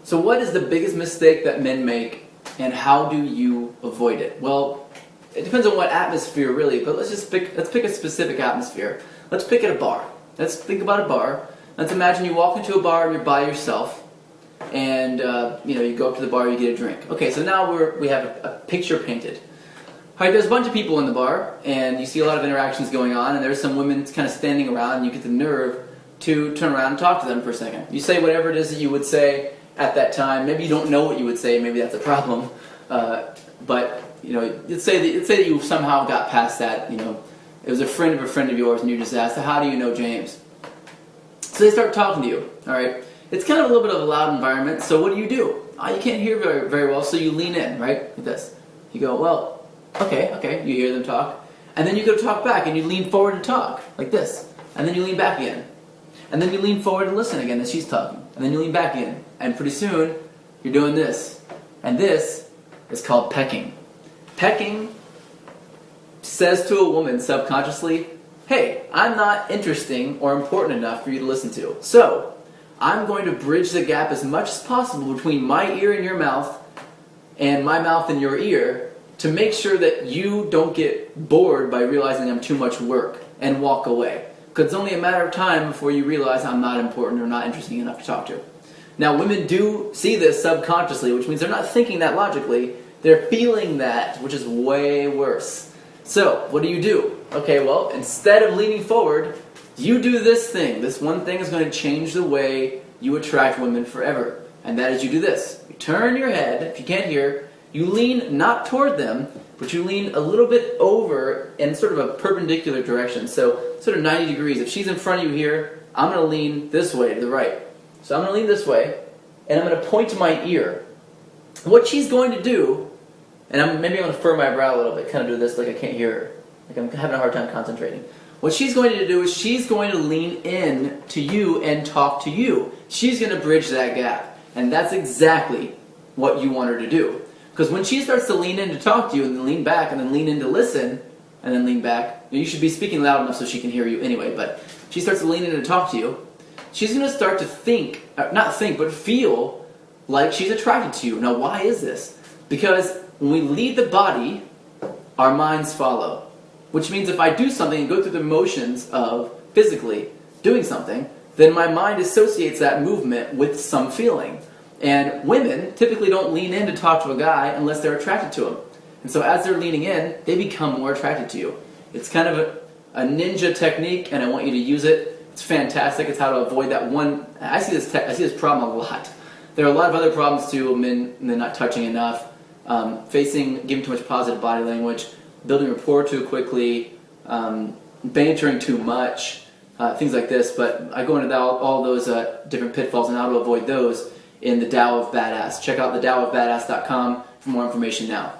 So what is the biggest mistake that men make, and how do you avoid it? Well, it depends on what atmosphere really, but let's pick a specific atmosphere. Let's pick at a bar. Let's think about a bar. Let's imagine you walk into a bar and you're by yourself, and you go up to the bar, you get a drink. Okay, so now we have a picture painted. All right, there's a bunch of people in the bar, and you see a lot of interactions going on, and there's some women kind of standing around, and you get the nerve to turn around and talk to them for a second. You say whatever it is that you would say at that time. Maybe you don't know what you would say. Maybe that's a problem. But let's say that you somehow got past that. It was a friend of yours, and you just asked, "How do you know James?" So they start talking to you. All right. It's kind of a little bit of a loud environment. So what do? You can't hear very well, so you lean in, right? Like this. You go, "Well, okay." You hear them talk, and then you go talk back, and you lean forward and talk like this, and then you lean back again. And then you lean forward and listen again as she's talking. And then you lean back in. And pretty soon, you're doing this. And this is called pecking. Pecking says to a woman subconsciously, "Hey, I'm not interesting or important enough for you to listen to. So, I'm going to bridge the gap as much as possible between my ear and your mouth and my mouth and your ear to make sure that you don't get bored by realizing I'm too much work and walk away. Because it's only a matter of time before you realize I'm not important or not interesting enough to talk to." Now, women do see this subconsciously, which means they're not thinking that logically. They're feeling that, which is way worse. So, what do? Okay, well, instead of leaning forward, you do this thing. This one thing is going to change the way you attract women forever. And that is you do this. You turn your head, if you can't hear, you lean not toward them, but you lean a little bit over in sort of a perpendicular direction. So, sort of 90 degrees. If she's in front of you here, I'm going to lean this way to the right. So I'm going to lean this way, and I'm going to point to my ear. What she's going to do, and maybe I'm going to furrow my brow a little bit, kind of do this like I can't hear her. Like I'm having a hard time concentrating. What she's going to do is she's going to lean in to you and talk to you. She's going to bridge that gap. And that's exactly what you want her to do. Because when she starts to lean in to talk to you, and then lean back, and then lean in to listen, and then lean back, you should be speaking loud enough so she can hear you anyway, but she starts to lean in to talk to you, she's going to start to but feel like she's attracted to you. Now, why is this? Because when we lead the body, our minds follow. Which means if I do something and go through the motions of physically doing something, then my mind associates that movement with some feeling. And women typically don't lean in to talk to a guy unless they're attracted to him. And so as they're leaning in, they become more attracted to you. It's kind of a ninja technique, and I want you to use it. It's fantastic. It's how to avoid that one. I see this problem a lot. There are a lot of other problems too. Men not touching enough, giving too much positive body language, building rapport too quickly, bantering too much, things like this. But I go into all those different pitfalls and how to avoid those in the Tao of Badass. Check out thedaoofbadass.com for more information now.